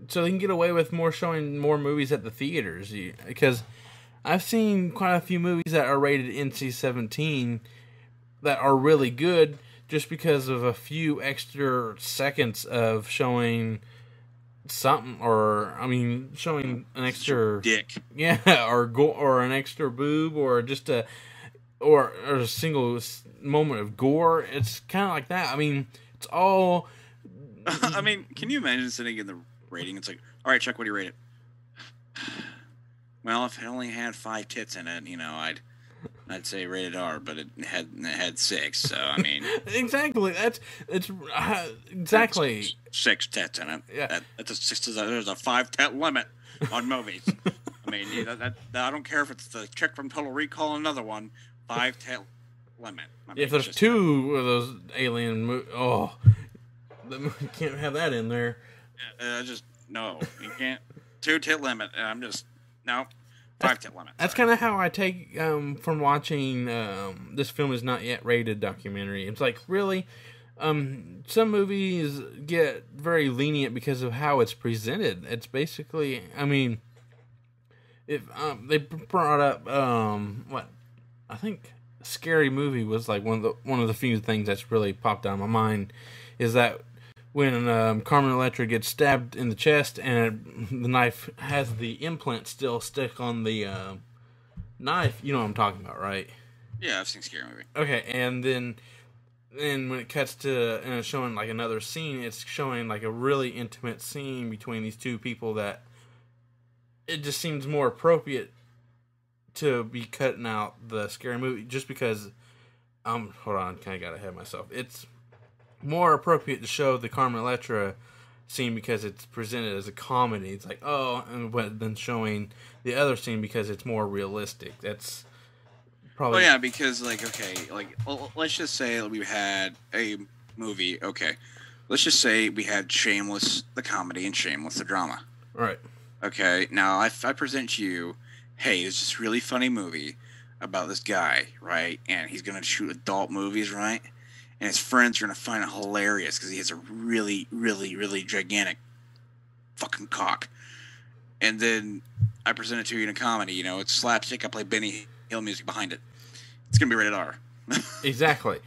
so they can get away with showing more movies at the theaters, because I've seen quite a few movies that are rated NC-17 that are really good just because of a few extra seconds of showing something, or showing an extra dick, or an extra boob, or just a single moment of gore. It's kind of like that. I mean, it's all. I mean, can you imagine sitting in the rating? It's like, all right, Chuck, what do you rate it? Well, if it only had 5 tits in it, I'd say rated R, but it had 6. So I mean, exactly. Exactly 6 tits in it. Yeah, there's a 5 tit limit on movies. I mean, I don't care if it's the chick from Total Recall, another one, 5 tit limit. If there's 2 of those alien, you can't have that in there. No, you can't. 2 tit limit. I'm just no. 5 tit limit. That's kind of how I take from watching This Film Is Not Yet Rated documentary. It's like, really, some movies get very lenient because of how it's presented. It's basically, I mean, if they brought up I think Scary Movie was like one of the few things that's really popped out of my mind, is that when Carmen Electra gets stabbed in the chest and the knife has the implant still stick on the knife, you know what I'm talking about, right? Yeah, I've seen Scary Movie. Okay, and then when it cuts to and it's showing like another scene, it's showing like a really intimate scene between these two people that it just seems more appropriate to be cutting out the Scary Movie, just because hold on, I got ahead of myself. It's more appropriate to show the Carmen Electra scene because it's presented as a comedy. It's like, than showing the other scene because it's more realistic. That's probably. Well, yeah, because let's just say we had a movie. Okay, let's just say we had Shameless the comedy and Shameless the drama. Right. Okay. Now, if I present to you, hey, it's this really funny movie about this guy, right? And he's gonna shoot adult movies, right? And his friends are going to find it hilarious because he has a really, really, really gigantic fucking cock. And then I present it to you in a comedy. It's slapstick. I play Benny Hill music behind it. It's gonna be rated R. Exactly.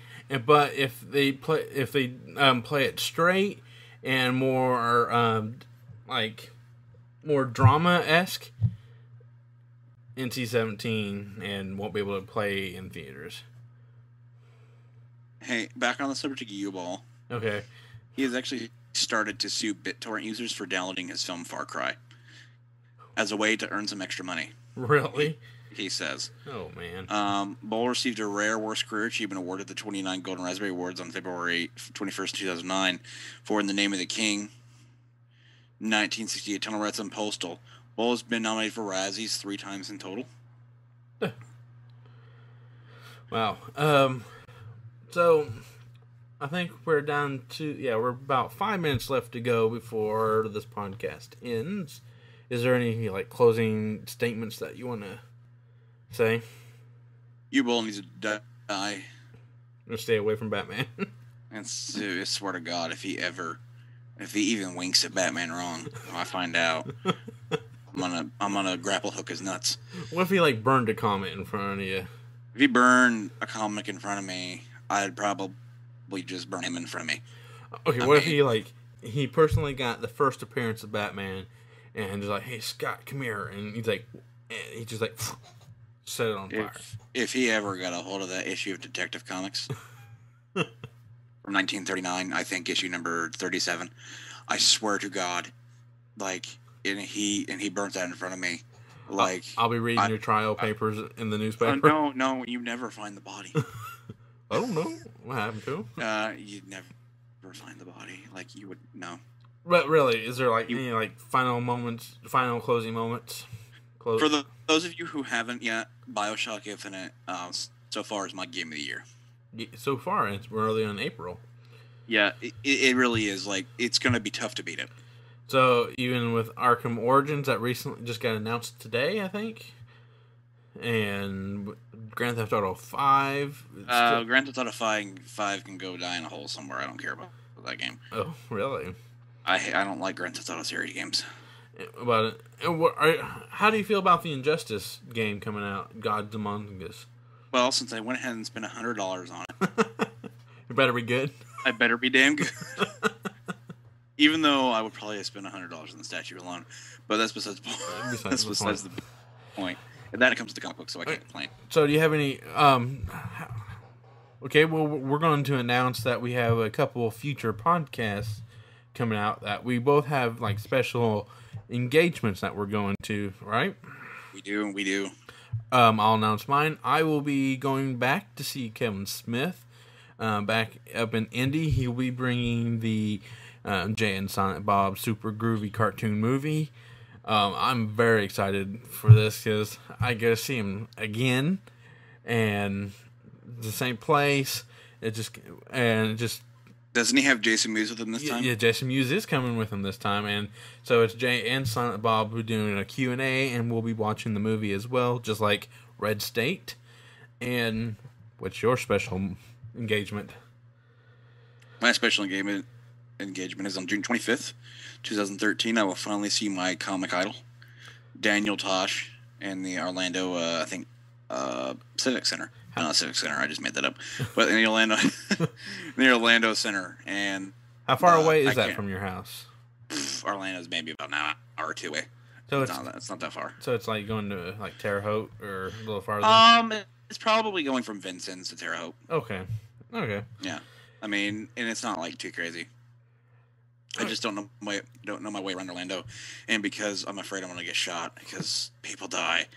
But if they play it straight and more more drama-esque, NC-17 and won't be able to play in theaters. Hey, back on the subject of U-Ball. Okay. He has actually started to sue BitTorrent users for downloading his film Far Cry as a way to earn some extra money. Really? He says. Oh, man. Boll received a rare Worst Career Achievement Award at the 29 Golden Raspberry Awards on February 21st, 2009 for In the Name of the King, 1968 Tunnel Rats and Postal. Boll has been nominated for Razzies 3 times in total. Wow. So, I think we're down to... Yeah, we're about 5 minutes left to go before this podcast ends. Is there any, closing statements that you want to say? U-Ball needs to die. Or stay away from Batman. And I swear to God, if he even winks at Batman wrong, I find out, I'm gonna grapple hook his nuts. What if he burned a comic in front of you? If he burned a comic in front of me, I'd probably just burn him in front of me. Okay, what if he personally got the first appearance of Batman and just hey Scott, come here, and he just set it on fire. If he ever got a hold of that issue of Detective Comics from 1939, I think issue number 37, I swear to God, and he burnt that in front of me, I'll be reading your trial papers in the newspaper. No, you never find the body. I don't know what happened to him. You'd never find the body. You would no. But really, is there any final closing moments? For those of you who haven't yet, BioShock Infinite so far is my game of the year. So far, we're early in April. Yeah, it really is. It's going to be tough to beat it. So even with Arkham Origins that recently just got announced today, I think, and Grand Theft Auto 5. Grand Theft Auto 5 can go die in a hole somewhere. I don't care about that game. Oh, really? I don't like Grand Theft Auto series games. How do you feel about the Injustice game coming out, Gods Among Us? Well, since I went ahead and spent $100 on it, it better be good. I better be damn good. Even though I would probably have spent $100 on the statue alone, but that's besides the point. And then it comes to comic books, so I can't complain. So, do you have any? Okay, well, we're going to announce that we have a couple of future podcasts coming out that we both have special engagements that we're going to, right? We do. I'll announce mine. I will be going back to see Kevin Smith back up in Indy. He'll be bringing the Jay and Silent Bob Super Groovy cartoon movie. I'm very excited for this because I get to see him again, and the same place. Doesn't he have Jason Mewes with him this time? Yeah, Jason Mewes is coming with him this time, and so it's Jay and Silent Bob who are doing a Q&A, and we'll be watching the movie as well, just like Red State. And what's your special engagement? My special engagement is on June 25th, 2013. I will finally see my comic idol, Daniel Tosh, in the Orlando, Civic Center. Not Civic Center, I just made that up. But in the Orlando Center. And how far away is that from your house? Orlando's maybe about an hour or two away. So it's not that far. So it's going to Terre Haute or a little farther? It's probably going from Vincennes to Terre Haute. Okay. Yeah. I mean, and it's not too crazy. I just don't know my way around Orlando, and because I'm afraid I'm going to get shot because people die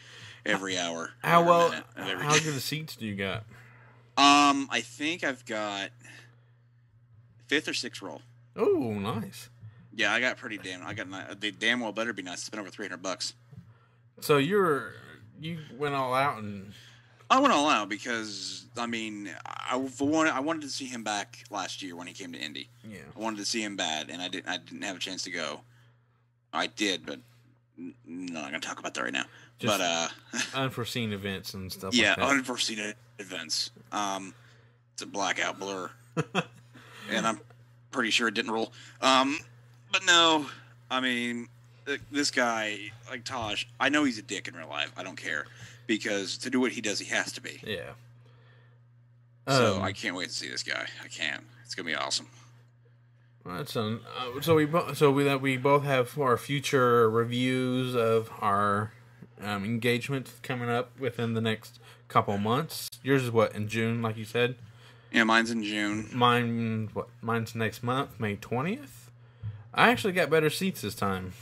every hour. How good of seats do you got? I think I've got 5th or 6th row. Oh, nice. Yeah, they damn well better be nice. It's been over $300. So you went all out and. I went all out because I wanted to see him back last year when he came to Indy. Yeah. I wanted to see him bad, and I didn't have a chance to go. I did, but I'm not going to talk about that right now. Just unforeseen events and stuff. Yeah, like that. unforeseen events. It's a blackout blur, and I'm pretty sure it didn't roll. But no, I mean, this guy, like Tosh, I know he's a dick in real life. I don't care. Because to do what he does, he has to be. Yeah. So I can't wait to see this guy. I can't. It's gonna be awesome. That's so we both have our future reviews of our engagement coming up within the next couple months. Yours is what, in June, like you said? Yeah, mine's in June. Mine's next month, May 20th. I actually got better seats this time.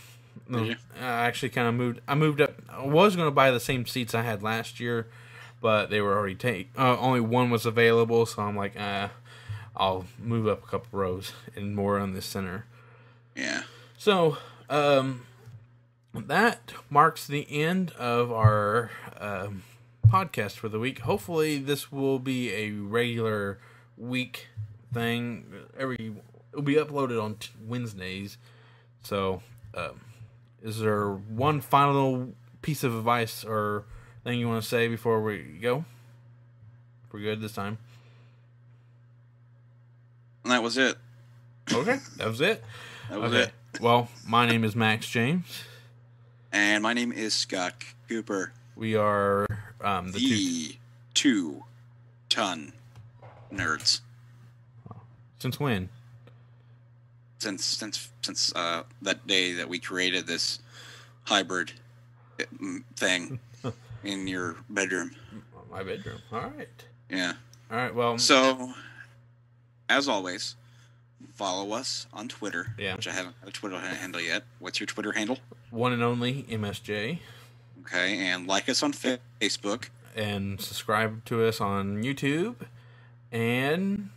Did you? I actually kind of moved. I moved up. I was going to buy the same seats I had last year, but they were already only one was available, so I'm like, I'll move up a couple rows and more on the center. Yeah. So, that marks the end of our podcast for the week. Hopefully, this will be a regular week thing. It'll be uploaded on Wednesdays. So, is there one final piece of advice or thing you want to say before we go? We're good this time. And that was it. Okay, that was it. That was it. Well, my name is Max James. And my name is Scott Cooper. We are the 2-ton nerds. Since when? Since that day that we created this hybrid thing in your bedroom. My bedroom. All right. Yeah. All right. Well. So, as always, follow us on Twitter. Yeah. Which I haven't had a Twitter handle yet. What's your Twitter handle? One and only MSJ. Okay, and like us on Facebook. And subscribe to us on YouTube. And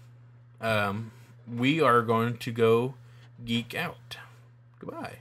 we are going to go geek out. Goodbye.